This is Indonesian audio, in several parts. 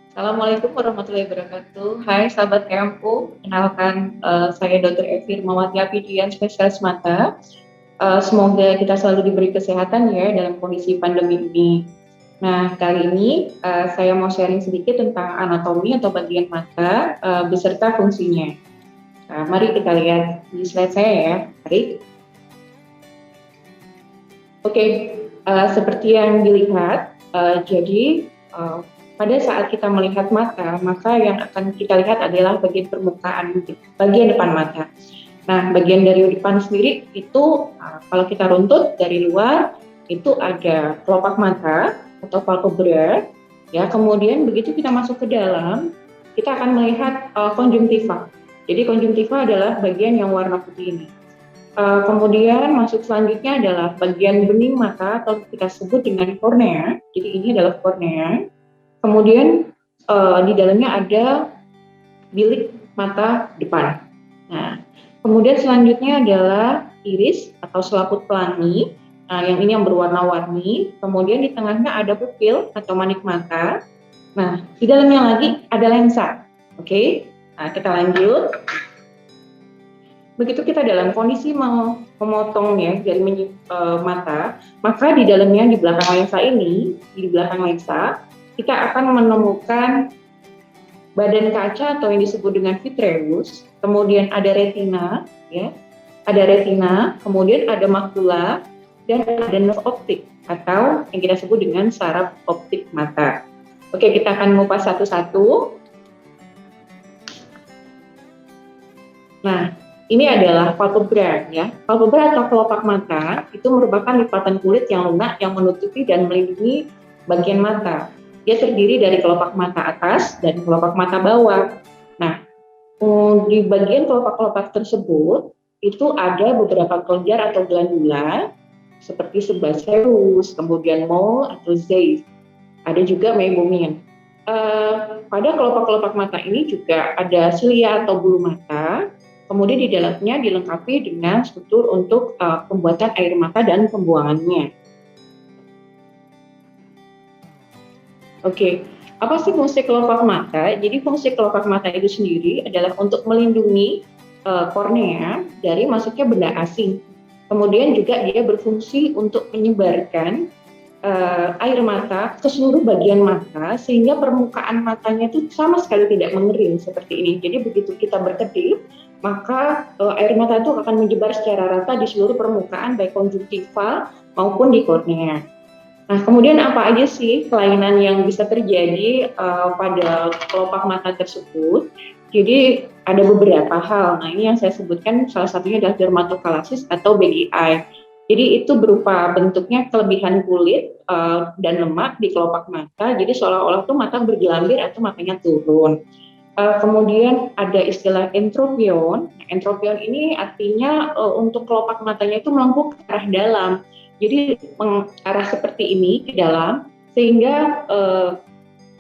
Assalamualaikum warahmatullahi wabarakatuh. Hai sahabat Kempu, kenalkan saya Dr. Evi Rimawati Apidian, spesialis mata. Semoga kita selalu diberi kesehatan ya dalam kondisi pandemi ini. Nah, kali ini saya mau sharing sedikit tentang anatomi atau bagian mata beserta fungsinya. Mari kita lihat di slide saya ya. Mari. Oke, seperti yang dilihat, jadi pada saat kita melihat mata, maka yang akan kita lihat adalah bagian permukaan, bagian depan mata. Nah, bagian dari depan sendiri itu kalau kita runtut dari luar itu ada kelopak mata atau palpebra, ya. Kemudian begitu kita masuk ke dalam, kita akan melihat konjungtiva. Jadi konjungtiva adalah bagian yang warna putih ini. Kemudian masuk selanjutnya adalah bagian bening mata atau kita sebut dengan kornea. Jadi ini adalah kornea. Kemudian di dalamnya ada bilik mata depan. Nah, kemudian selanjutnya adalah iris atau selaput pelangi. Nah, yang ini yang berwarna-warni. Kemudian di tengahnya ada pupil atau manik mata. Nah, di dalamnya lagi ada lensa. Oke, nah kita lanjut. Begitu kita dalam kondisi mau memotong ya dari mata, maka di dalamnya di belakang lensa ini, di belakang lensa, kita akan menemukan badan kaca atau yang disebut dengan vitreous, kemudian ada retina, ya, ada retina, kemudian ada makula, dan ada nerve optik atau yang kita sebut dengan saraf optik mata. Oke, kita akan mengupas satu-satu. Nah, ini adalah palpebra ya. Palpebra atau kelopak mata itu merupakan lipatan kulit yang lunak yang menutupi dan melindungi bagian mata. Dia terdiri dari kelopak mata atas dan kelopak mata bawah. Nah, di bagian kelopak-kelopak tersebut itu ada beberapa kelenjar atau glandula seperti sebaceous, kemudian mole atau Zeiss. Ada juga meibomian. Pada kelopak-kelopak mata ini juga ada silia atau bulu mata. Kemudian di dalamnya dilengkapi dengan struktur untuk pembuatan air mata dan pembuangannya. Oke, apa sih fungsi kelopak mata? Jadi fungsi kelopak mata itu sendiri adalah untuk melindungi kornea dari masuknya benda asing. Kemudian juga dia berfungsi untuk menyebarkan air mata ke seluruh bagian mata sehingga permukaan matanya itu sama sekali tidak mengering seperti ini. Jadi begitu kita berkedip, maka air mata itu akan menyebar secara rata di seluruh permukaan baik konjungtiva maupun di kornea. Nah, kemudian apa aja sih kelainan yang bisa terjadi pada kelopak mata tersebut? Jadi ada beberapa hal. Nah, ini yang saya sebutkan salah satunya adalah dermatokalasis atau BGI. Jadi itu berupa bentuknya kelebihan kulit dan lemak di kelopak mata. Jadi seolah-olah tuh mata bergelambir atau matanya turun. Kemudian ada istilah entropion. Entropion ini artinya untuk kelopak matanya itu melengkung ke arah dalam. Jadi mengarah seperti ini ke dalam sehingga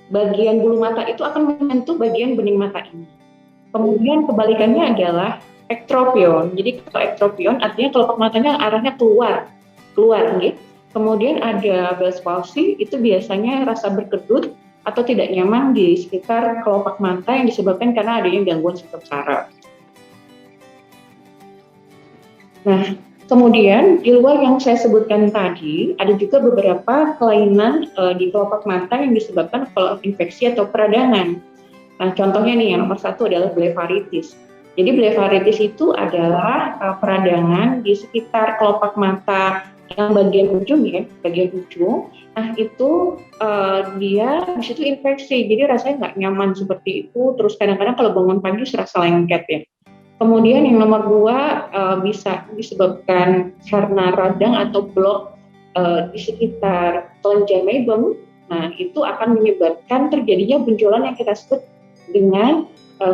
bagian bulu mata itu akan menyentuh bagian bening mata ini. Kemudian kebalikannya adalah ektropion. Jadi kalau ektropion artinya kelopak matanya arahnya keluar, gitu. Kemudian ada Bell's palsy, itu biasanya rasa berkedut atau tidak nyaman di sekitar kelopak mata yang disebabkan karena adanya gangguan sistem saraf. Nah, kemudian di luar yang saya sebutkan tadi, ada juga beberapa kelainan di kelopak mata yang disebabkan kalau infeksi atau peradangan. Nah, contohnya nih yang nomor satu adalah blefaritis. Jadi blefaritis itu adalah peradangan di sekitar kelopak mata yang bagian ujung ya, bagian ujung. Nah itu dia di situ infeksi, jadi rasanya nggak nyaman seperti itu. Terus kadang-kadang kalau bangun pagi serasa lengket ya. Kemudian yang nomor dua bisa disebabkan karena radang atau blok di sekitar kelenjar meibomi. Nah itu akan menyebabkan terjadinya benjolan yang kita sebut dengan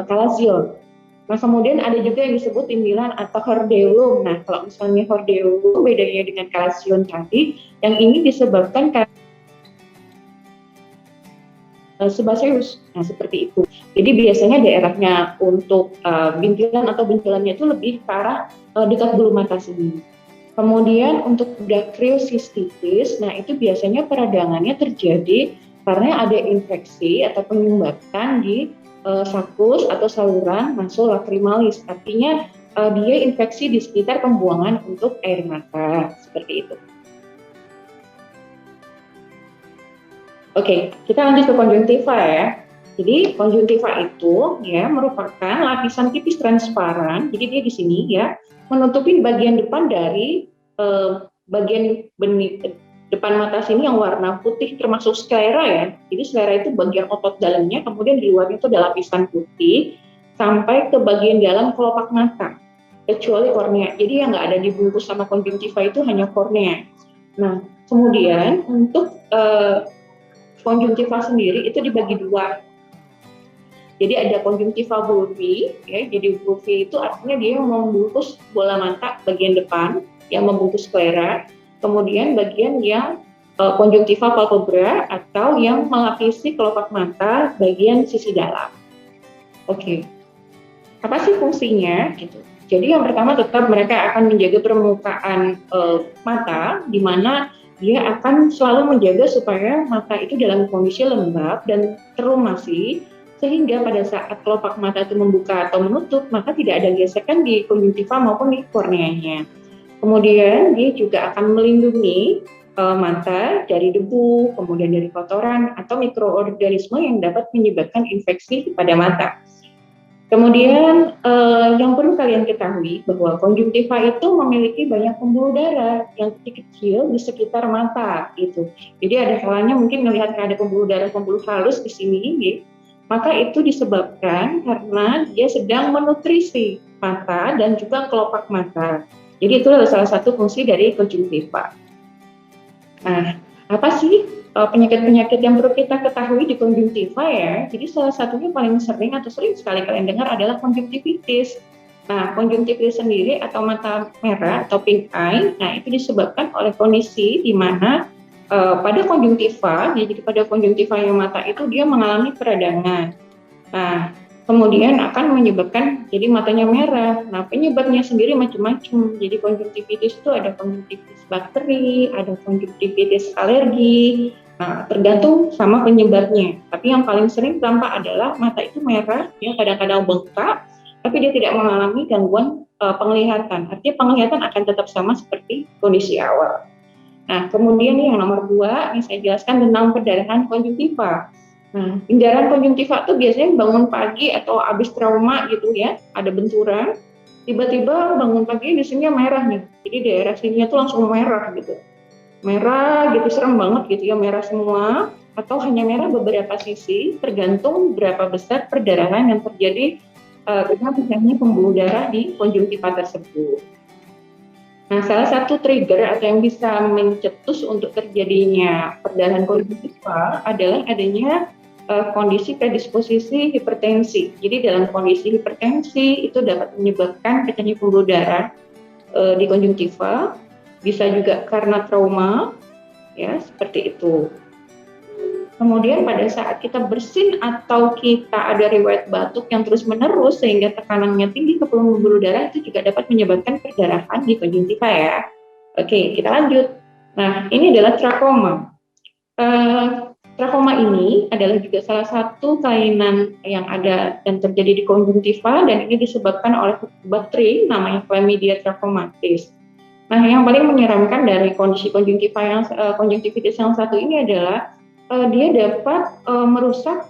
kalazion. Nah, kemudian ada juga yang disebut timbilan atau hordeolum. Nah, kalau misalnya hordeolum bedanya dengan kalazion tadi, yang ini disebabkan karena sebaceous. Nah, seperti itu. Jadi biasanya daerahnya untuk bintilan atau benjolannya itu lebih ke arah dekat bulu mata sini. Kemudian untuk dacryocystitis, nah itu biasanya peradangannya terjadi karena ada infeksi atau penyumbatan di sakus atau saluran nasolacrimalis. Artinya dia infeksi di sekitar pembuangan untuk air mata, seperti itu. Oke, kita lanjut ke konjungtiva ya. Jadi konjungtiva itu ya merupakan lapisan tipis transparan. Jadi dia di sini ya menutupi bagian depan dari bagian depan mata sini yang warna putih termasuk sklera ya. Jadi sklera itu bagian otot dalamnya, kemudian di luarnya itu ada lapisan putih sampai ke bagian dalam kelopak mata, kecuali kornea. Jadi yang nggak ada dibungkus sama konjungtiva itu hanya kornea. Nah, kemudian untuk konjungtiva sendiri itu dibagi dua. Jadi ada konjungtiva bulbi, ya. Jadi bulbi itu artinya dia membungkus bola mata bagian depan yang membungkus sklera. Kemudian bagian yang konjungtiva palpebra atau yang melapisi kelopak mata bagian sisi dalam. Oke, apa sih fungsinya? Gitu. Jadi yang pertama tetap mereka akan menjaga permukaan mata, di mana dia akan selalu menjaga supaya mata itu dalam kondisi lembab dan terumasi, sehingga pada saat kelopak mata itu membuka atau menutup, maka tidak ada gesekan di konjungtiva maupun di korneanya. Kemudian dia juga akan melindungi mata dari debu, kemudian dari kotoran atau mikroorganisme yang dapat menyebabkan infeksi pada mata. Kemudian yang perlu kalian ketahui bahwa konjungtiva itu memiliki banyak pembuluh darah yang kecil di sekitar mata gitu. Jadi ada kalanya mungkin melihat ada pembuluh darah, pembuluh halus di sini, gitu. Maka itu disebabkan karena dia sedang menutrisi mata dan juga kelopak mata. Jadi itu adalah salah satu fungsi dari konjungtiva. Nah, apa sih penyakit-penyakit yang perlu kita ketahui di konjungtiva ya? Jadi salah satunya paling sering atau sering sekali kalian dengar adalah konjungtivitis. Nah, konjungtivitis sendiri atau mata merah atau pink eye, nah itu disebabkan oleh kondisi di mana pada konjungtiva, jadi pada konjungtiva yang mata itu dia mengalami peradangan. Nah, kemudian akan menyebabkan jadi matanya merah. Nah, penyebabnya sendiri macam-macam. Jadi konjungtivitis itu ada konjungtivitis bakteri, ada konjungtivitis alergi. Nah, tergantung sama penyebabnya. Tapi yang paling sering tampak adalah mata itu merah, ya kadang-kadang bengkak, tapi dia tidak mengalami gangguan penglihatan. Artinya penglihatan akan tetap sama seperti kondisi awal. Nah, kemudian yang nomor 2, yang saya jelaskan tentang perdarahan konjungtiva. Nah, pendarahan konjungtiva itu biasanya bangun pagi atau habis trauma gitu ya, ada benturan, tiba-tiba bangun pagi di sini merah nih. Jadi daerah sininya tuh langsung merah gitu. Merah gitu, serem banget gitu ya, merah semua atau hanya merah beberapa sisi, tergantung berapa besar perdarahan yang terjadi karena pecahnya pembuluh darah di konjungtiva tersebut. Nah, salah satu trigger atau yang bisa mencetus untuk terjadinya perdarahan konjungtiva adalah adanya kondisi predisposisi hipertensi. Jadi dalam kondisi hipertensi itu dapat menyebabkan pecahnya pembuluh darah di konjungtiva, bisa juga karena trauma, ya seperti itu. Kemudian pada saat kita bersin atau kita ada riwayat batuk yang terus-menerus sehingga tekanannya tinggi ke pembuluh darah, itu juga dapat menyebabkan perdarahan di konjungtiva ya. Oke, kita lanjut. Nah, ini adalah trakoma. Trakoma ini adalah juga salah satu kelainan yang ada dan terjadi di konjungtiva, dan ini disebabkan oleh bakteri namanya Chlamydia trachomatis. Nah, yang paling menyeramkan dari kondisi konjungtiva yang konjungtivitis yang satu ini adalah dia dapat merusak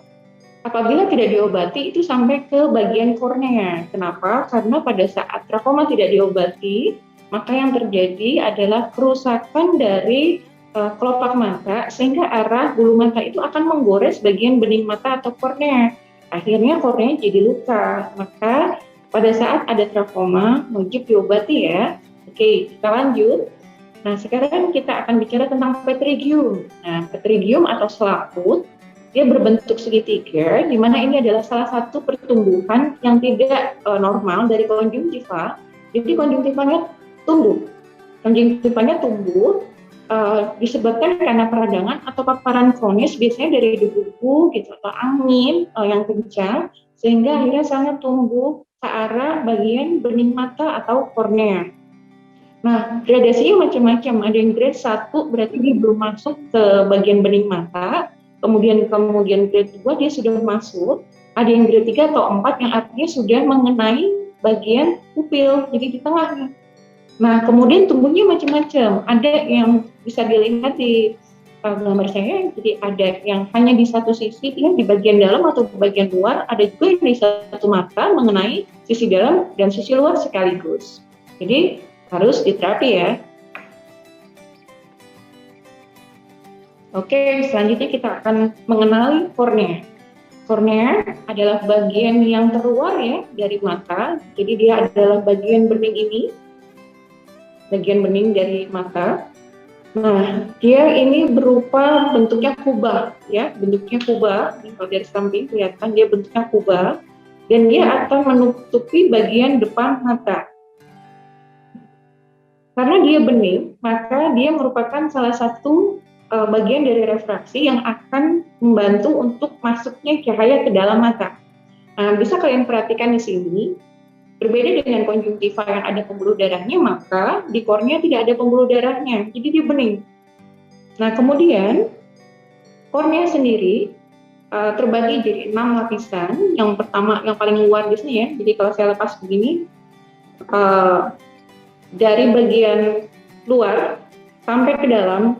apabila tidak diobati itu sampai ke bagian kornea. Kenapa? Karena pada saat trakoma tidak diobati, maka yang terjadi adalah kerusakan dari kelopak mata sehingga arah bulu mata itu akan menggores bagian bening mata atau kornea. Akhirnya kornea jadi luka. Maka pada saat ada trakoma wajib diobati ya. Oke, kita lanjut. Nah, sekarang kita akan bicara tentang petrigium. Nah, petrigium atau selaput, dia berbentuk segitiga, di mana ini adalah salah satu pertumbuhan yang tidak normal dari konjungtiva. Jadi konjungtivanya tumbuh. Konjungtivanya tumbuh disebabkan karena peradangan atau paparan kronis, biasanya dari debu gitu atau angin yang kencang, sehingga akhirnya selnya tumbuh ke arah bagian bening mata atau kornea. Nah, gradasinya macam-macam. Ada yang grade 1 berarti dia belum masuk ke bagian bening mata. kemudian grade 2 dia sudah masuk, ada yang grade 3 atau 4 yang artinya sudah mengenai bagian pupil, jadi di tengah. Nah, kemudian tumbuhnya macam-macam. Ada yang bisa dilihat di gambar saya, jadi ada yang hanya di satu sisi, ya, di bagian dalam atau bagian luar, ada juga yang di satu mata mengenai sisi dalam dan sisi luar sekaligus. Jadi harus diterapi ya. Oke, selanjutnya kita akan mengenali kornea. Kornea adalah bagian yang terluar ya dari mata, jadi dia adalah bagian bening ini, bagian bening dari mata. Nah, dia ini berupa bentuknya kubah, ya, bentuknya kubah. Kalau dari samping kelihatan dia bentuknya kubah, dan dia akan menutupi bagian depan mata. Karena dia bening, maka dia merupakan salah satu bagian dari refraksi yang akan membantu untuk masuknya cahaya ke dalam mata. Nah, bisa kalian perhatikan di sini. Berbeda dengan konjungtiva yang ada pembuluh darahnya, maka di kornea tidak ada pembuluh darahnya, jadi dia bening. Nah, kemudian kornea sendiri terbagi jadi 6 lapisan. Yang pertama, yang paling luar di sini ya. Jadi kalau saya lepas begini, dari bagian luar sampai ke dalam,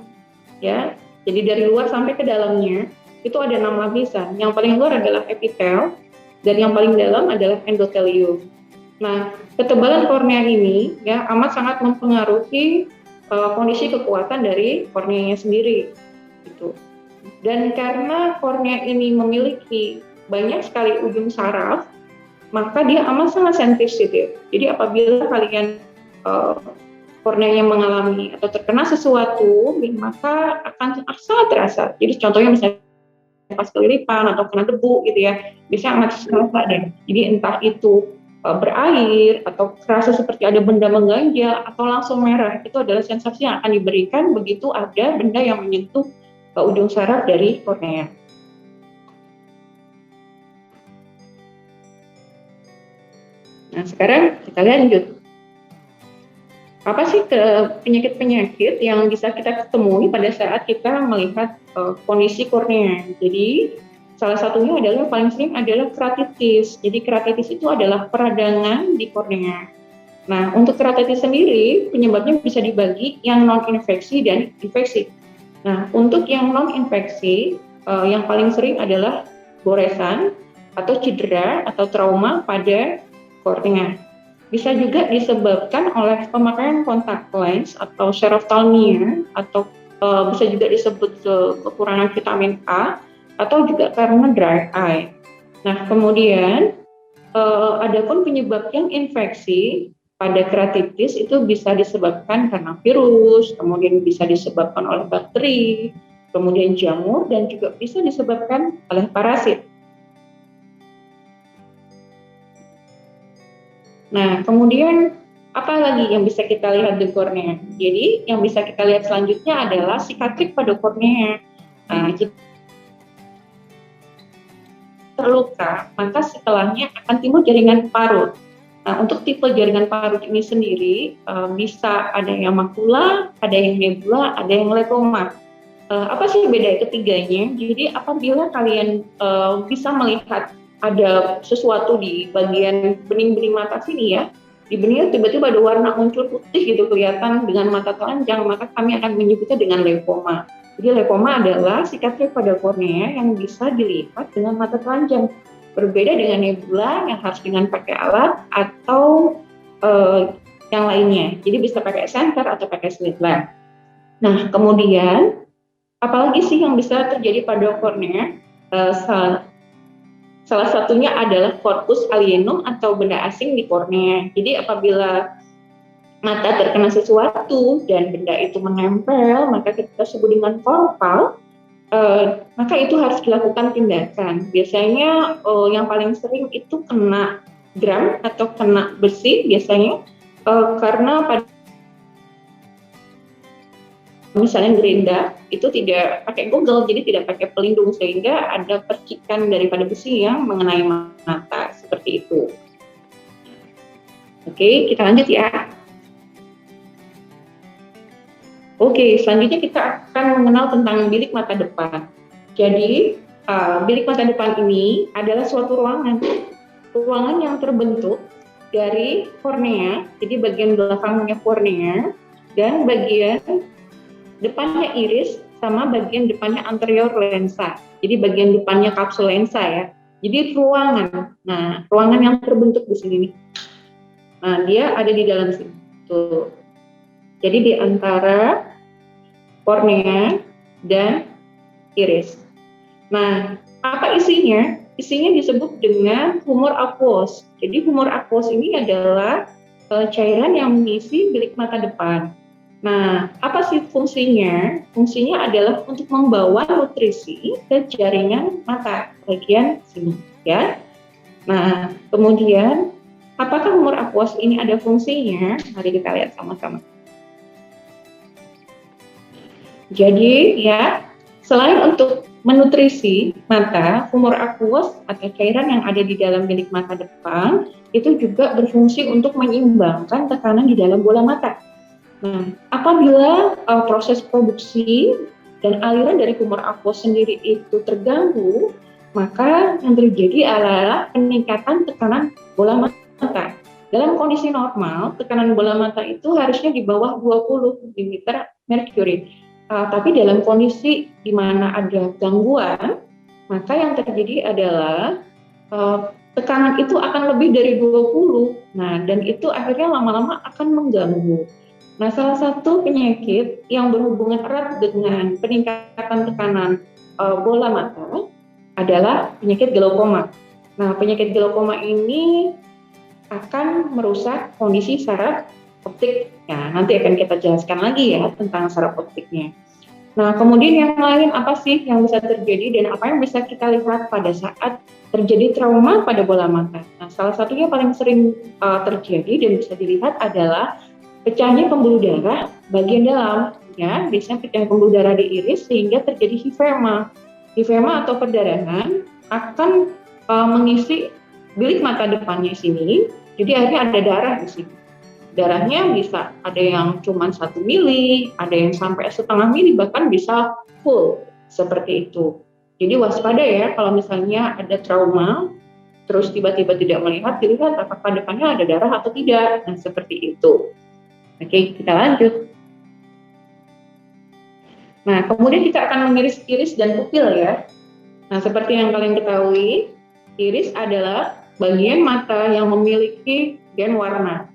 ya. Jadi dari luar sampai ke dalamnya itu ada 6 lapisan. Yang paling luar adalah epitel dan yang paling dalam adalah endotelium. Nah, ketebalan kornea ini ya amat sangat mempengaruhi kondisi kekuatan dari korneanya sendiri, gitu. Dan karena kornea ini memiliki banyak sekali ujung saraf, maka dia amat sangat sensitif. Jadi apabila kalian korneanya mengalami atau terkena sesuatu, maka akan sangat terasa. Jadi contohnya misalnya pas keliripan atau kena debu gitu ya, bisa amat terasa deh. Jadi entah itu berair atau terasa seperti ada benda mengganjal atau langsung merah, itu adalah sensasi yang akan diberikan begitu ada benda yang menyentuh ujung saraf dari kornea. Nah, sekarang kita lanjut. Apa sih penyakit-penyakit yang bisa kita temui pada saat kita melihat kondisi kornea? Jadi salah satunya adalah paling sering adalah keratitis. Jadi keratitis itu adalah peradangan di kornea. Nah, untuk keratitis sendiri penyebabnya bisa dibagi yang non-infeksi dan infeksi. Nah, untuk yang non-infeksi yang paling sering adalah goresan atau cedera atau trauma pada kornea. Bisa juga disebabkan oleh pemakaian kontak lens atau xerophthalmia atau bisa juga disebut kekurangan vitamin A atau juga karena dry eye. Nah, kemudian adapun penyebab yang infeksi pada keratitis itu bisa disebabkan karena virus, kemudian bisa disebabkan oleh bakteri, kemudian jamur, dan juga bisa disebabkan oleh parasit. Nah, kemudian apa lagi yang bisa kita lihat di kornea? Jadi, yang bisa kita lihat selanjutnya adalah sikatrik pada kornea. Nah, jika terluka, maka setelahnya akan timbul jaringan parut. Nah, untuk tipe jaringan parut ini sendiri bisa ada yang makula, ada yang nebula, ada yang leukoma. Apa sih beda ketiganya? Jadi, apabila kalian bisa melihat ada sesuatu di bagian bening-bening mata sini ya, di bening tiba-tiba ada warna muncul putih gitu kelihatan dengan mata telanjang, maka kami akan menyebutnya dengan leukoma. Jadi leukoma adalah sikatrik pada kornea yang bisa dilihat dengan mata telanjang. Berbeda dengan nebula yang harus dengan pakai alat atau yang lainnya. Jadi bisa pakai senter atau pakai slit lamp. Nah, kemudian apalagi sih yang bisa terjadi pada kornea? Salah satunya adalah corpus alienum atau benda asing di kornea. Jadi apabila mata terkena sesuatu dan benda itu menempel, maka kita sebut dengan korpal, maka itu harus dilakukan tindakan. Biasanya yang paling sering itu kena gram atau kena besi biasanya karena pada misalnya gerinda itu tidak pakai goggle, jadi tidak pakai pelindung sehingga ada percikan daripada besi yang mengenai mata seperti itu. Oke, kita lanjut ya. Oke, selanjutnya kita akan mengenal tentang bilik mata depan. Jadi bilik mata depan ini adalah suatu ruangan yang terbentuk dari kornea, jadi bagian belakangnya kornea dan bagian depannya iris sama bagian depannya anterior lensa. Jadi bagian depannya kapsul lensa ya. Jadi ruangan. Nah, ruangan yang terbentuk di sini nih. Nah, dia ada di dalam sini. Tuh. Jadi di antara kornea dan iris. Nah, apa isinya? Isinya disebut dengan humor aqueous. Jadi humor aqueous ini adalah cairan yang mengisi bilik mata depan. Nah, apa sih fungsinya? Fungsinya adalah untuk membawa nutrisi ke jaringan mata bagian sini, ya. Nah, kemudian apakah humor aqueous ini ada fungsinya? Mari kita lihat sama-sama. Jadi, ya, selain untuk menutrisi mata, humor aqueous atau cairan yang ada di dalam bilik mata depan itu juga berfungsi untuk menyeimbangkan tekanan di dalam bola mata. Nah, apabila proses produksi dan aliran dari humor aqueous sendiri itu terganggu, maka yang terjadi adalah peningkatan tekanan bola mata. Dalam kondisi normal, tekanan bola mata itu harusnya di bawah 20 mm merkuri. Tapi dalam kondisi di mana ada gangguan, maka yang terjadi adalah tekanan itu akan lebih dari 20. Nah, dan itu akhirnya lama-lama akan mengganggu. Nah, salah satu penyakit yang berhubungan erat dengan peningkatan tekanan bola mata adalah penyakit glaukoma. Nah, penyakit glaukoma ini akan merusak kondisi saraf optik. Ya, nanti akan kita jelaskan lagi ya tentang saraf optiknya. Nah, kemudian yang lain apa sih yang bisa terjadi dan apa yang bisa kita lihat pada saat terjadi trauma pada bola mata? Nah, salah satunya paling sering terjadi dan bisa dilihat adalah pecahnya pembuluh darah bagian dalam, ya, biasanya pecah pembuluh darah di iris sehingga terjadi hifema. Hifema atau perdarahan akan mengisi bilik mata depannya sini, jadi akhirnya ada darah di sini. Darahnya bisa ada yang cuma 1 mili, ada yang sampai setengah mili, bahkan bisa full seperti itu. Jadi waspada ya kalau misalnya ada trauma, terus tiba-tiba tidak melihat, dilihat apakah depannya ada darah atau tidak. Nah, seperti itu. Oke, kita lanjut. Nah, kemudian kita akan mengiris iris dan pupil ya. Nah, seperti yang kalian ketahui, iris adalah bagian mata yang memiliki gen warna.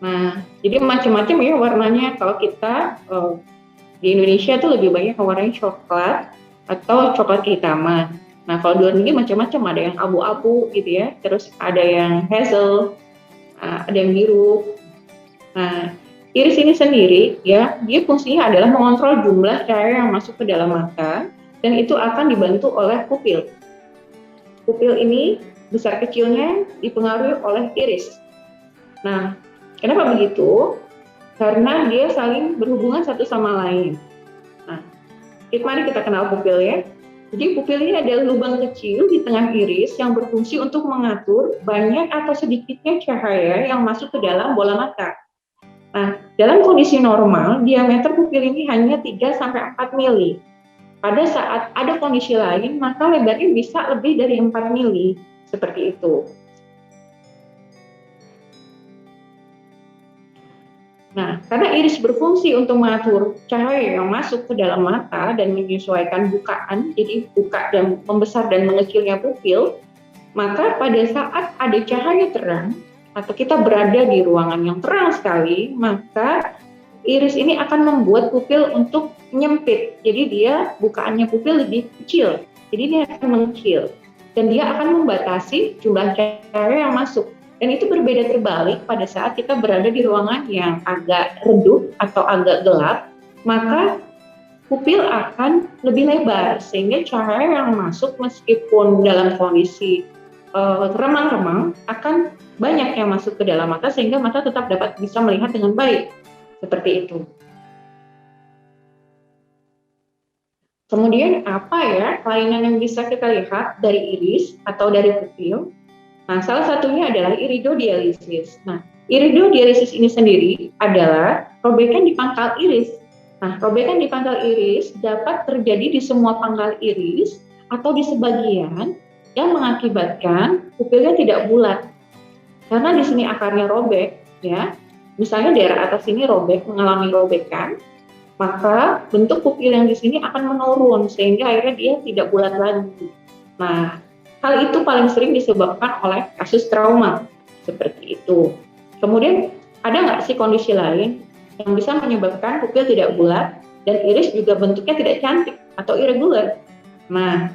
Nah, jadi macam-macam ya warnanya. Kalau kita di Indonesia tuh lebih banyak warnanya coklat atau coklat kehitaman. Nah, kalau di luar negeri macam-macam, ada yang abu-abu gitu ya, terus ada yang hazel, ada yang biru. Nah, iris ini sendiri ya, dia fungsinya adalah mengontrol jumlah cahaya yang masuk ke dalam mata dan itu akan dibantu oleh pupil. Pupil ini besar kecilnya dipengaruhi oleh iris. Nah, kenapa begitu? Karena dia saling berhubungan satu sama lain. Nah, mari kita kenal pupil ya. Jadi pupil ini adalah lubang kecil di tengah iris yang berfungsi untuk mengatur banyak atau sedikitnya cahaya yang masuk ke dalam bola mata. Nah, dalam kondisi normal, diameter pupil ini hanya 3-4 mili. Pada saat ada kondisi lain, maka lebarnya bisa lebih dari 4 mili. Seperti itu. Nah, karena iris berfungsi untuk mengatur cahaya yang masuk ke dalam mata dan menyesuaikan bukaan, jadi buka dan membesar dan mengecilnya pupil, maka pada saat ada cahaya terang, atau kita berada di ruangan yang terang sekali, maka iris ini akan membuat pupil untuk menyempit. Jadi dia bukaannya pupil lebih kecil. Jadi dia akan mengecil dan dia akan membatasi jumlah cahaya yang masuk. Dan itu berbeda terbalik pada saat kita berada di ruangan yang agak redup atau agak gelap, maka pupil akan lebih lebar sehingga cahaya yang masuk meskipun dalam kondisi remang-remang akan banyak yang masuk ke dalam mata sehingga mata tetap dapat bisa melihat dengan baik. Seperti itu. Kemudian apa ya kelainan yang bisa kita lihat dari iris atau dari pupil? Nah, salah satunya adalah iridodialisis. Nah, iridodialisis ini sendiri adalah robekan di pangkal iris. Nah, robekan di pangkal iris dapat terjadi di semua pangkal iris atau di sebagian yang mengakibatkan pupilnya tidak bulat. Karena di sini akarnya robek, ya. Misalnya daerah atas ini robek, mengalami robekan, maka bentuk pupil yang di sini akan menurun sehingga akhirnya dia tidak bulat lagi. Nah, hal itu paling sering disebabkan oleh kasus trauma seperti itu. Kemudian ada nggak sih kondisi lain yang bisa menyebabkan pupil tidak bulat dan iris juga bentuknya tidak cantik atau irregular? Nah,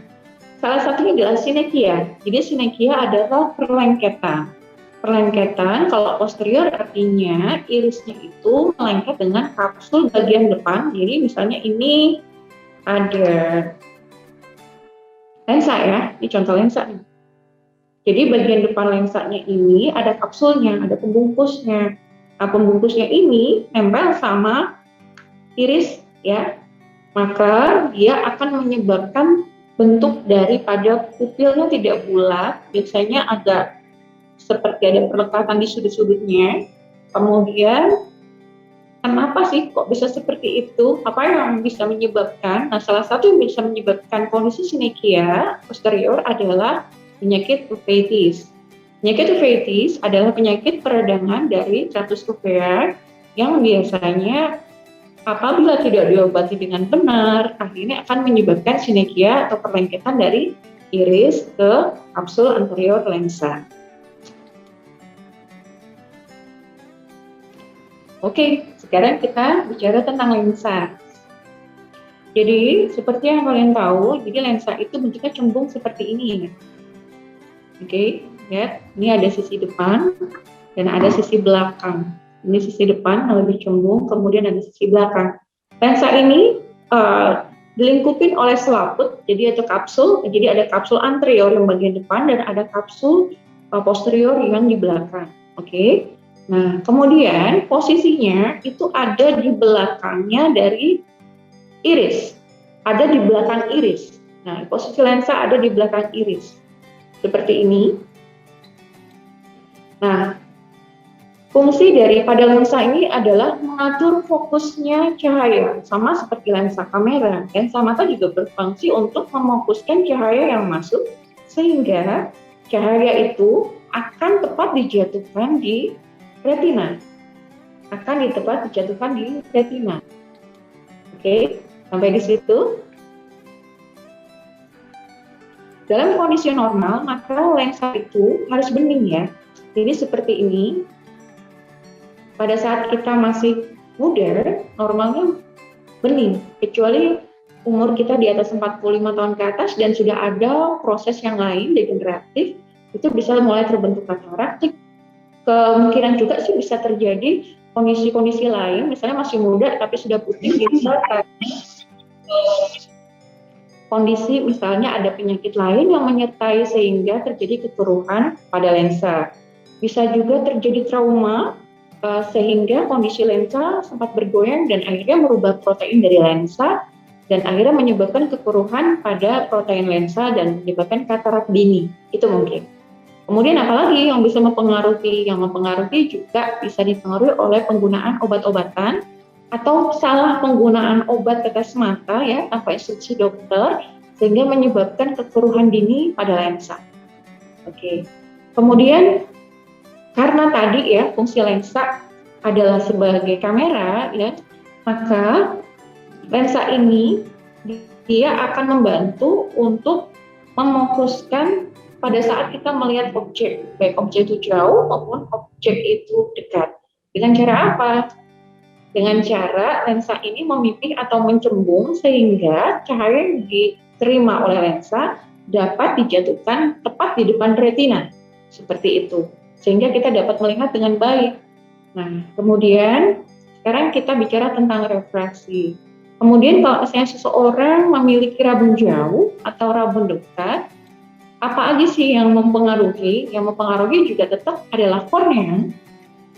salah satunya adalah sinekia. Jadi sinekia adalah perlengketan. Perlengketan kalau posterior artinya irisnya itu melengket dengan kapsul bagian depan. Jadi misalnya ini ada lensa ya, ini contoh lensa nih. Jadi bagian depan lensanya ini ada kapsulnya, ada pembungkusnya. Nah, pembungkusnya ini nempel sama iris ya, maka dia akan menyebabkan bentuk daripada pupilnya tidak bulat, biasanya agak seperti ada perlekatan di sudut-sudutnya. Kemudian kenapa sih kok bisa seperti itu? Apa yang bisa menyebabkan? Nah, salah satu yang bisa menyebabkan kondisi sinekia posterior adalah penyakit uveitis. Penyakit uveitis adalah penyakit peradangan dari stratus uvea yang biasanya apabila tidak diobati dengan benar, akhirnya akan menyebabkan sinekia atau perlengketan dari iris ke kapsul anterior lensa. Oke, sekarang kita bicara tentang lensa. Jadi, seperti yang kalian tahu, jadi lensa itu bentuknya cembung seperti ini. Oke, lihat, ini ada sisi depan dan ada sisi belakang. Ini sisi depan lebih cembung, kemudian ada sisi belakang. Lensa ini dilingkupin oleh selaput, jadi ada kapsul. Jadi ada kapsul anterior yang bagian depan dan ada kapsul posterior yang di belakang. Oke. Nah, kemudian posisinya itu ada di belakangnya dari iris, ada di belakang iris. Nah, posisi lensa ada di belakang iris, seperti ini. Nah, fungsi daripada lensa ini adalah mengatur fokusnya cahaya, sama seperti lensa kamera. Lensa mata juga berfungsi untuk memfokuskan cahaya yang masuk, sehingga cahaya itu akan tepat dijatuhkan di retina, dijatuhkan di retina. Oke, sampai di situ. Dalam kondisi normal, maka lensa itu harus bening ya. Jadi seperti ini. Pada saat kita masih muda, normalnya bening, kecuali umur kita di atas 45 tahun ke atas dan sudah ada proses yang lain degeneratif, itu bisa mulai terbentuk katarak. Kemungkinan juga sih bisa terjadi kondisi-kondisi lain, misalnya masih muda tapi sudah putih, bisa kondisi misalnya ada penyakit lain yang menyertai sehingga terjadi kekeruhan pada lensa. Bisa juga terjadi trauma sehingga kondisi lensa sempat bergoyang dan akhirnya merubah protein dari lensa dan akhirnya menyebabkan kekeruhan pada protein lensa dan menyebabkan katarak dini. Itu mungkin. Kemudian apalagi yang bisa mempengaruhi? Yang mempengaruhi juga bisa dipengaruhi oleh penggunaan obat-obatan atau salah penggunaan obat tetes mata ya tanpa instruksi dokter sehingga menyebabkan kekeruhan dini pada lensa. Oke. Kemudian karena tadi ya fungsi lensa adalah sebagai kamera ya, maka lensa ini dia akan membantu untuk memfokuskan pada saat kita melihat objek, baik objek itu jauh maupun objek itu dekat. Dengan cara apa? Dengan cara lensa ini memipih atau mencembung sehingga cahaya yang diterima oleh lensa dapat dijatuhkan tepat di depan retina. Seperti itu. Sehingga kita dapat melihat dengan baik. Nah, kemudian sekarang kita bicara tentang refraksi. Kemudian kalau misalnya seseorang memiliki rabun jauh atau rabun dekat, apa aja sih yang mempengaruhi? Yang mempengaruhi juga tetap adalah kornea.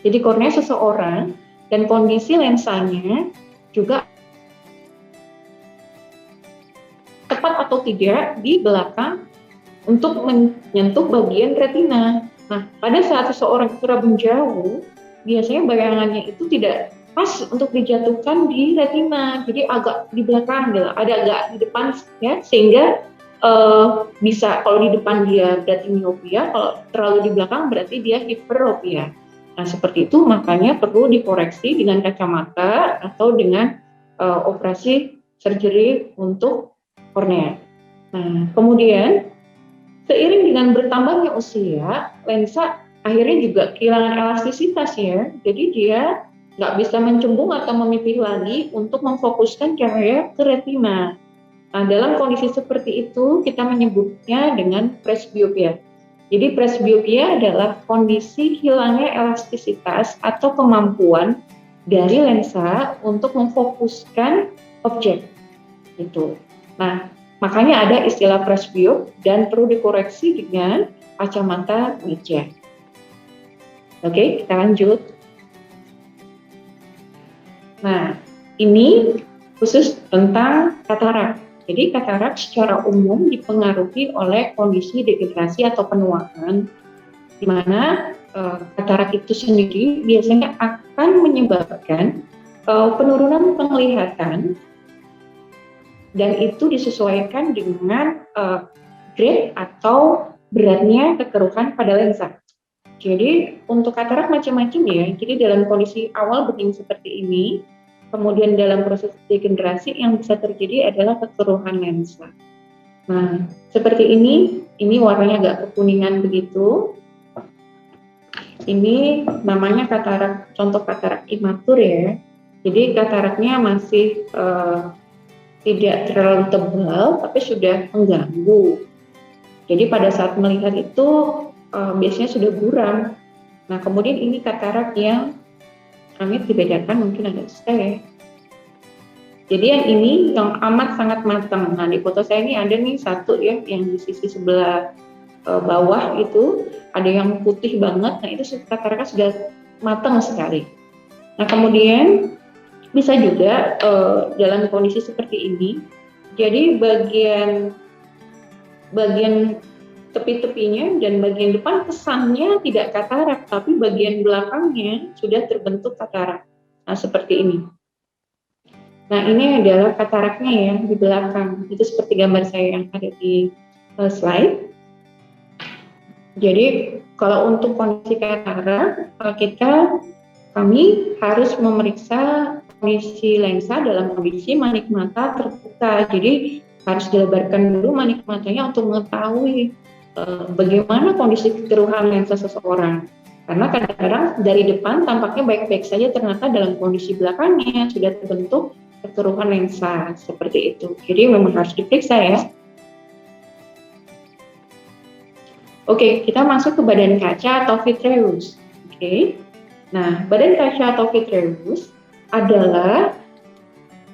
Jadi kornea seseorang dan kondisi lensanya juga tepat atau tidak di belakang untuk menyentuh bagian retina. Nah, pada saat seseorang itu rabun jauh, biasanya bayangannya itu tidak pas untuk dijatuhkan di retina, jadi agak di belakang, ada agak di depan ya, sehingga bisa, kalau di depan dia berarti miopia, kalau terlalu di belakang berarti dia hiperopia. Nah, seperti itu makanya perlu dikoreksi dengan kacamata atau dengan operasi surgery untuk kornea. Nah, kemudian seiring dengan bertambahnya usia, lensa akhirnya juga kehilangan elastisitas ya. Jadi dia nggak bisa mencembung atau memipih lagi untuk memfokuskan cahaya ke retina. Nah, dalam kondisi seperti itu kita menyebutnya dengan presbiopia. Jadi presbiopia adalah kondisi hilangnya elastisitas atau kemampuan dari lensa untuk memfokuskan objek itu. Nah, makanya ada istilah presbiop dan perlu dikoreksi dengan kacamata wajah. Oke, kita lanjut. Nah, ini khusus tentang katarak. Jadi katarak secara umum dipengaruhi oleh kondisi degenerasi atau penuaan, di mana katarak itu sendiri biasanya akan menyebabkan penurunan penglihatan, dan itu disesuaikan dengan grade atau beratnya kekeruhan pada lensa. Jadi untuk katarak macam-macam ya. Jadi dalam kondisi awal bening seperti ini, kemudian dalam proses degenerasi yang bisa terjadi adalah kekeruhan lensa. Nah, seperti ini warnanya agak kekuningan begitu. Ini namanya katarak, contoh katarak imatur ya. Jadi kataraknya masih tidak terlalu tebal, tapi sudah mengganggu. Jadi pada saat melihat itu biasanya sudah buram. Nah, kemudian ini katarak yang kami dibedakan mungkin agak susah ya. Jadi yang ini yang amat sangat matang. Nah, di foto saya ini ada nih satu ya, yang di sisi sebelah bawah itu ada yang putih banget. Nah, itu kataraknya sudah matang sekali. Nah, kemudian bisa juga dalam kondisi seperti ini, jadi bagian tepi-tepinya dan bagian depan kesannya tidak katarak, tapi bagian belakangnya sudah terbentuk katarak. Nah, seperti ini. Nah, ini adalah kataraknya ya di belakang. Itu seperti gambar saya yang ada di slide. Jadi, kalau untuk kondisi katarak, kami harus memeriksa kondisi lensa dalam kondisi manik mata terbuka. Jadi, harus dilebarkan dulu manik matanya untuk mengetahui bagaimana kondisi kekeruhan lensa seseorang. Karena kadang-kadang dari depan tampaknya baik-baik saja, ternyata dalam kondisi belakangnya sudah terbentuk kekeruhan lensa seperti itu. Jadi memang harus diperiksa ya. Oke, kita masuk ke badan kaca atau vitreous. Oke. Nah, badan kaca atau vitreous adalah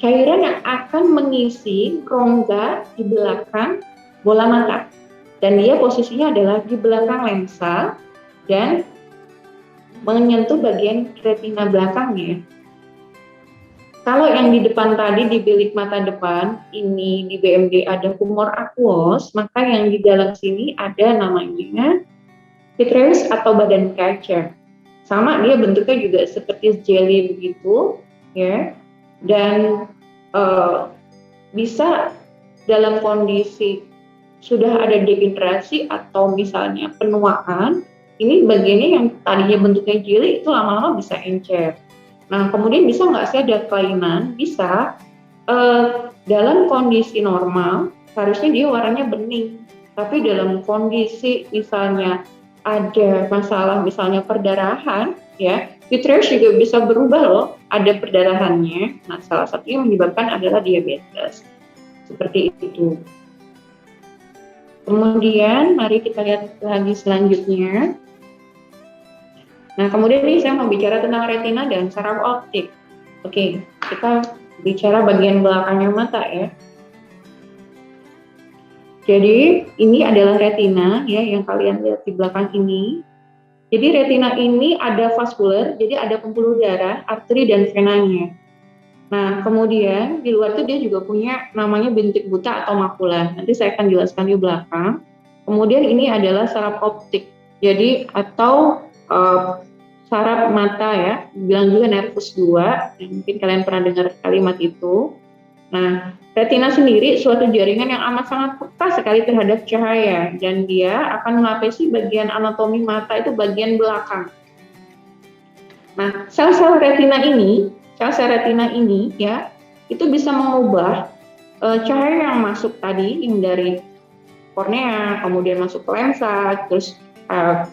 cairan yang akan mengisi rongga di belakang bola mata. Dan dia posisinya adalah di belakang lensa dan menyentuh bagian retina belakangnya. Kalau yang di depan tadi di bilik mata depan, ini di BMD ada humor aqueous, maka yang di dalam sini ada namanya vitreous atau badan kaca. Sama, dia bentuknya juga seperti jelly begitu, ya. Dan bisa dalam kondisi sudah ada degenerasi atau misalnya penuaan, ini bagiannya yang tadinya bentuknya jelly itu lama-lama bisa encer. Nah, kemudian bisa nggak sih ada kelainan? Bisa. Dalam kondisi normal harusnya dia warnanya bening, tapi dalam kondisi misalnya ada masalah misalnya perdarahan, ya, vitreous juga bisa berubah loh, ada perdarahannya. Nah, salah satu yang menyebabkan adalah diabetes. Seperti itu. Kemudian mari kita lihat lagi selanjutnya. Nah, kemudian ini saya mau bicara tentang retina dan saraf optik. Oke, kita bicara bagian belakangnya mata ya. Jadi ini adalah retina ya yang kalian lihat di belakang ini. Jadi retina ini ada vaskuler, jadi ada pembuluh darah, arteri dan venanya. Nah, kemudian di luar itu dia juga punya namanya bintik buta atau makula. Nanti saya akan jelaskan di belakang. Kemudian ini adalah saraf optik. Jadi atau saraf mata ya, bilang juga nervus 2, yang mungkin kalian pernah dengar kalimat itu. Nah, retina sendiri suatu jaringan yang amat sangat peka sekali terhadap cahaya dan dia akan melapisi bagian anatomi mata itu bagian belakang. Nah, sel-sel retina ini ya, itu bisa mengubah cahaya yang masuk tadi yang dari kornea, kemudian masuk ke lensa, terus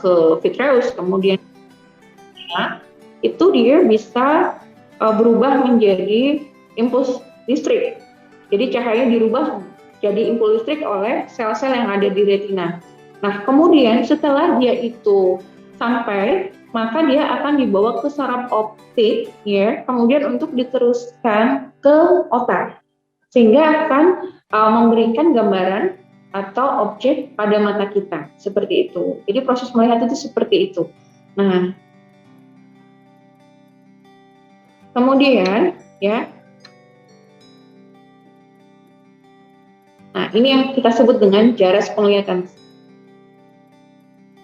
ke vitreus, kemudian itu dia bisa berubah menjadi impuls listrik. Jadi cahaya dirubah jadi impuls listrik oleh sel-sel yang ada di retina. Nah, kemudian setelah dia itu sampai, maka dia akan dibawa ke saraf optik, ya, kemudian untuk diteruskan ke otak, sehingga akan memberikan gambaran atau objek pada mata kita, seperti itu. Jadi proses melihat itu seperti itu. Nah, kemudian, ya, nah ini yang kita sebut dengan jaras penglihatan.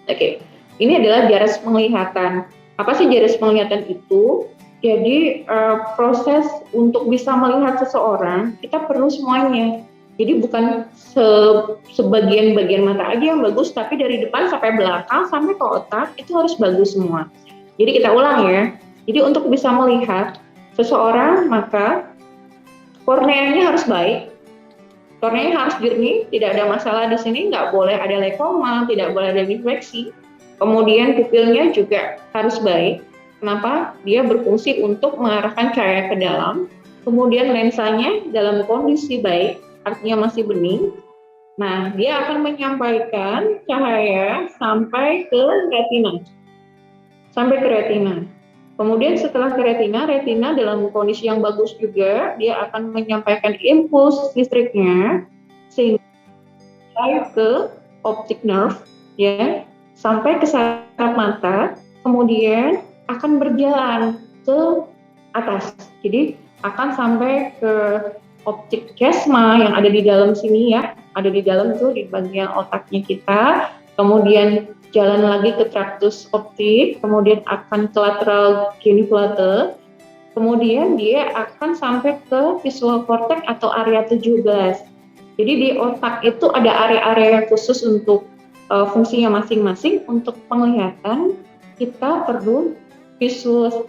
Oke, ini adalah jaras penglihatan. Apa sih jaras penglihatan itu? Jadi proses untuk bisa melihat seseorang, kita perlu semuanya. Jadi bukan sebagian-bagian mata aja yang bagus, tapi dari depan sampai belakang sampai ke otak itu harus bagus semua. Jadi kita ulang ya. Jadi untuk bisa melihat seseorang, maka korneanya harus baik, korneanya harus jernih, tidak ada masalah di sini, nggak boleh ada lekoma, tidak boleh ada difleksi. Kemudian pupilnya juga harus baik. Kenapa? Dia berfungsi untuk mengarahkan cahaya ke dalam. Kemudian lensanya dalam kondisi baik, artinya masih bening. Nah, dia akan menyampaikan cahaya sampai ke retina. Kemudian setelah ke retina dalam kondisi yang bagus juga, dia akan menyampaikan impuls listriknya sehingga ke optic nerve, ya, sampai ke saraf mata, kemudian akan berjalan ke atas. Jadi akan sampai ke optik chiasma yang ada di dalam sini ya, ada di dalam tuh di bagian otaknya kita, kemudian jalan lagi ke traktus optik, kemudian akan ke lateral geniculate, kemudian dia akan sampai ke visual cortex atau area 17. Jadi di otak itu ada area-area khusus untuk fungsinya masing-masing. Untuk penglihatan kita perlu visual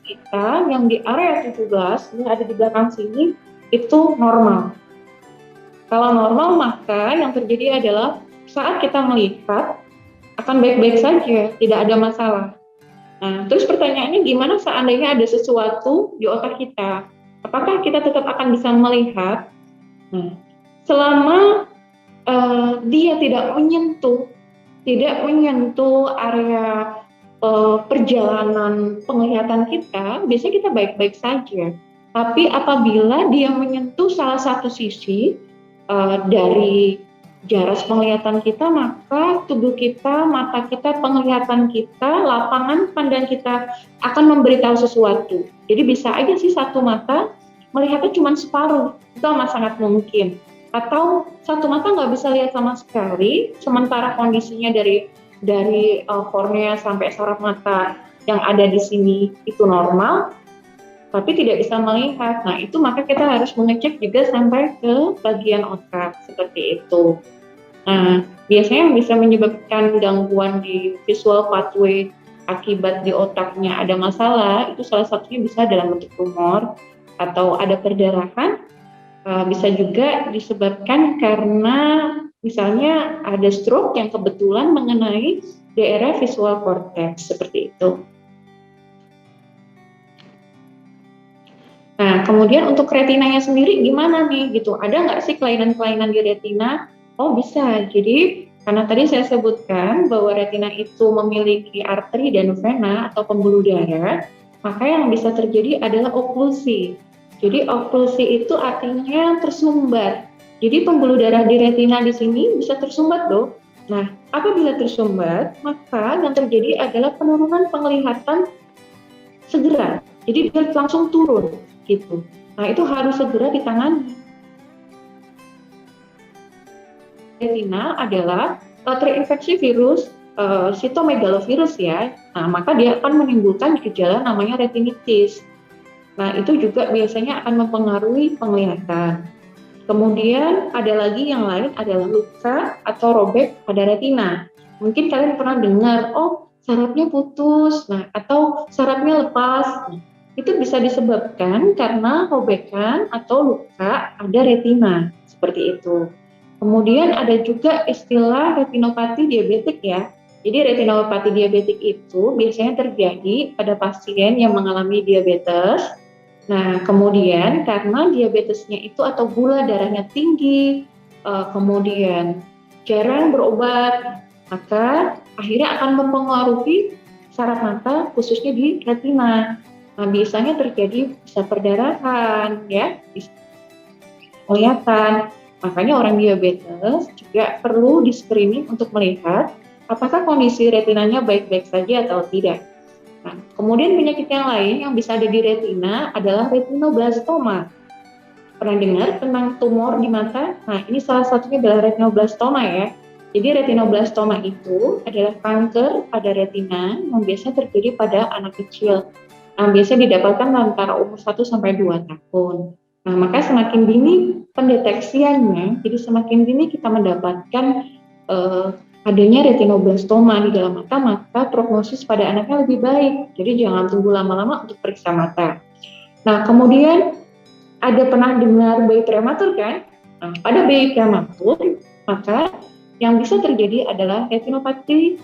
kita yang di area 17 yang ada di belakang sini itu normal. Kalau normal, maka yang terjadi adalah saat kita melihat akan baik-baik saja, tidak ada masalah. Nah, terus pertanyaannya gimana seandainya ada sesuatu di otak kita? Apakah kita tetap akan bisa melihat? Nah, selama dia tidak menyentuh area perjalanan penglihatan kita, biasanya kita baik-baik saja. Tapi apabila dia menyentuh salah satu sisi dari jaras penglihatan kita, maka tubuh kita, mata kita, penglihatan kita, lapangan pandang kita akan memberitahu sesuatu. Jadi bisa aja sih satu mata melihatnya cuma separuh, itu amat sangat mungkin. Atau satu mata nggak bisa lihat sama sekali, sementara kondisinya dari kornea sampai saraf mata yang ada di sini itu normal, tapi tidak bisa melihat. Nah, itu maka kita harus mengecek juga sampai ke bagian otak, seperti itu. Nah, biasanya yang bisa menyebabkan gangguan di visual pathway akibat di otaknya ada masalah, itu salah satunya bisa dalam bentuk tumor atau ada perdarahan, bisa juga disebabkan karena misalnya ada stroke yang kebetulan mengenai daerah visual cortex, seperti itu. Nah, kemudian untuk retinanya sendiri gimana nih gitu? Ada nggak sih kelainan-kelainan di retina? Oh bisa, jadi karena tadi saya sebutkan bahwa retina itu memiliki arteri dan vena atau pembuluh darah, maka yang bisa terjadi adalah oklusi. Jadi oklusi itu artinya tersumbat. Jadi pembuluh darah di retina di sini bisa tersumbat loh. Nah, apabila tersumbat, maka yang terjadi adalah penurunan penglihatan segera. Jadi dia langsung turun gitu. Nah, itu harus segera ditangani. Retina adalah terinfeksi virus sitomegalovirus ya. Nah, maka dia akan menimbulkan gejala namanya retinitis. Nah, itu juga biasanya akan mempengaruhi penglihatan. Kemudian ada lagi yang lain adalah luka atau robek pada retina. Mungkin kalian pernah dengar, oh sarafnya putus, nah atau sarafnya lepas. Nah, itu bisa disebabkan karena robekan atau luka pada retina, seperti itu. Kemudian ada juga istilah retinopati diabetik ya. Jadi retinopati diabetik itu biasanya terjadi pada pasien yang mengalami diabetes. Nah, kemudian karena diabetesnya itu atau gula darahnya tinggi, kemudian jarang berobat, maka akhirnya akan mempengaruhi saraf mata khususnya di retina. Nah, biasanya terjadi bisa perdarahan, ya, bisa kelihatan. Makanya orang diabetes juga perlu di-screening untuk melihat apakah kondisi retinanya baik-baik saja atau tidak. Nah, kemudian penyakit yang lain yang bisa ada di retina adalah retinoblastoma. Pernah dengar tentang tumor di mata? Nah, ini salah satunya adalah retinoblastoma ya. Jadi retinoblastoma itu adalah kanker pada retina yang biasanya terjadi pada anak kecil. Nah, biasanya didapatkan antara umur 1 sampai 2 tahun. Nah, maka semakin dini pendeteksiannya, jadi semakin dini kita mendapatkan eh, adanya retinoblastoma di dalam mata, maka prognosis pada anaknya lebih baik. Jadi jangan tunggu lama-lama untuk periksa mata. Nah, kemudian ada pernah dengar bayi prematur kan? Nah, pada bayi prematur, maka yang bisa terjadi adalah retinopati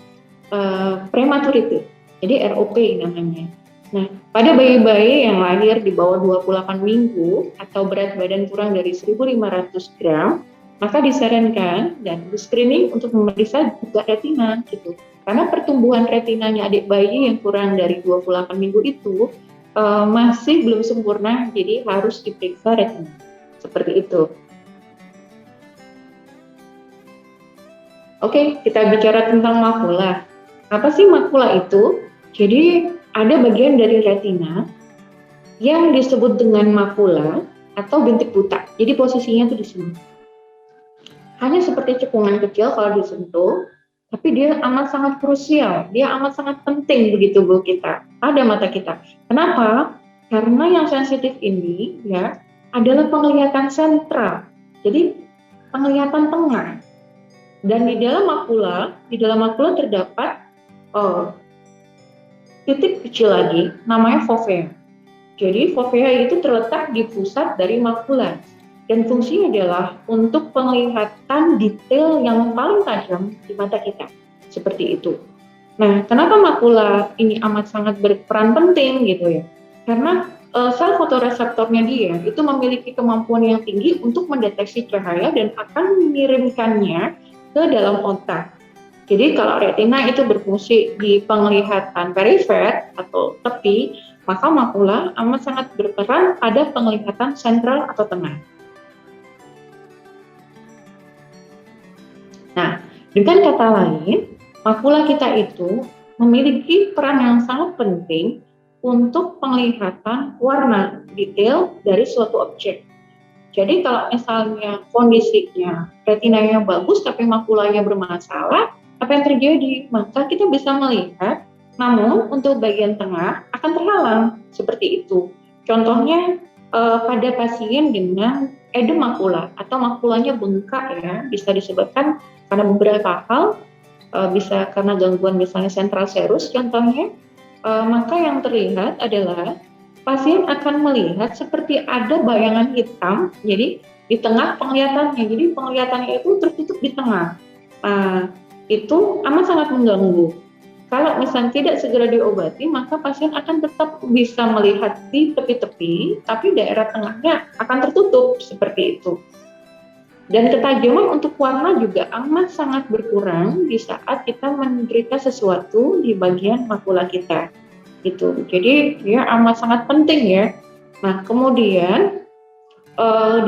prematur itu. Jadi ROP namanya. Nah, pada bayi-bayi yang lahir di bawah 28 minggu atau berat badan kurang dari 1.500 gram, maka disarankan dan di-screening untuk memeriksa juga retina gitu. Karena pertumbuhan retinanya adik bayi yang kurang dari 28 minggu itu masih belum sempurna, jadi harus diperiksa retina. Seperti itu. Oke, kita bicara tentang makula. Apa sih makula itu? Jadi ada bagian dari retina yang disebut dengan makula atau bintik buta. Jadi posisinya itu di sini. Hanya seperti cekungan kecil kalau disentuh, tapi dia amat sangat krusial, dia amat sangat penting begitu Bu kita, pada mata kita. Kenapa? Karena yang sensitif ini ya adalah penglihatan sentral. Jadi penglihatan tengah. Dan di dalam makula terdapat oh, titik kecil lagi, namanya fovea. Jadi fovea itu terletak di pusat dari makula dan fungsinya adalah untuk penglihatan detail yang paling tajam di mata kita, seperti itu. Nah, kenapa makula ini amat sangat berperan penting gitu ya? Karena sel fotoreseptornya dia itu memiliki kemampuan yang tinggi untuk mendeteksi cahaya dan akan mengirimkannya ke dalam otak. Jadi kalau retina itu berfungsi di penglihatan perifer atau tepi, maka makula amat sangat berperan pada penglihatan sentral atau tengah. Nah, dengan kata lain, makula kita itu memiliki peran yang sangat penting untuk penglihatan warna detail dari suatu objek. Jadi kalau misalnya kondisinya retinanya bagus tapi makulanya bermasalah, apa yang terjadi? Maka kita bisa melihat, namun untuk bagian tengah akan terhalang seperti itu. Contohnya pada pasien dengan edem makula atau makulanya bengkak ya, bisa disebabkan karena beberapa hal, bisa karena gangguan misalnya central serous contohnya, maka yang terlihat adalah pasien akan melihat seperti ada bayangan hitam, jadi di tengah penglihatannya, jadi penglihatannya itu tertutup di tengah. Itu amat sangat mengganggu. Kalau misalnya tidak segera diobati, maka pasien akan tetap bisa melihat di tepi-tepi, tapi daerah tengahnya akan tertutup seperti itu. Dan ketajaman untuk warna juga amat sangat berkurang di saat kita menderita sesuatu di bagian makula kita. Gitu. Jadi dia amat sangat penting ya. Nah, kemudian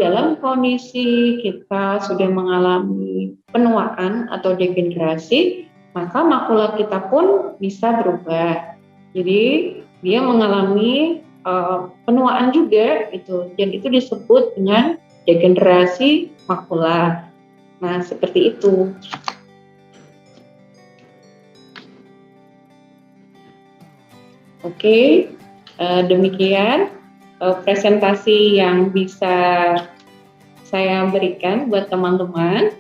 dalam kondisi kita sudah mengalami penuaan atau degenerasi, maka makula kita pun bisa berubah. Jadi dia mengalami penuaan juga gitu, dan itu disebut dengan degenerasi makula. Nah, seperti itu. Oke, demikian presentasi yang bisa saya berikan buat teman-teman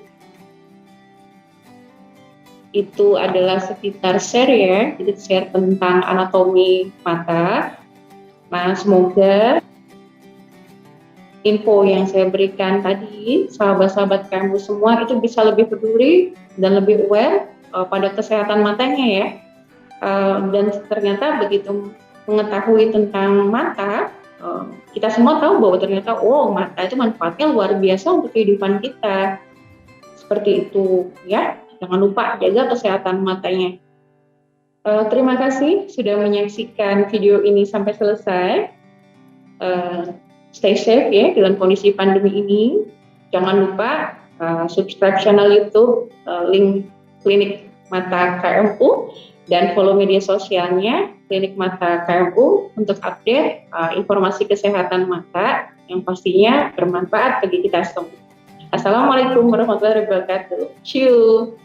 itu adalah sekitar share ya, jadi share tentang anatomi mata. Nah, semoga info yang saya berikan tadi, sahabat-sahabat kampus semua itu bisa lebih peduli dan lebih aware pada kesehatan matanya ya. Dan ternyata begitu mengetahui tentang mata, kita semua tahu bahwa ternyata mata itu manfaatnya luar biasa untuk kehidupan kita. Seperti itu ya. Jangan lupa jaga kesehatan matanya. Terima kasih sudah menyaksikan video ini sampai selesai. Stay safe ya dalam kondisi pandemi ini. Jangan lupa subscribe channel YouTube link Klinik Mata KMU dan follow media sosialnya Klinik Mata KMU untuk update informasi kesehatan mata yang pastinya bermanfaat bagi kita semua. Assalamualaikum warahmatullahi wabarakatuh. Ciao.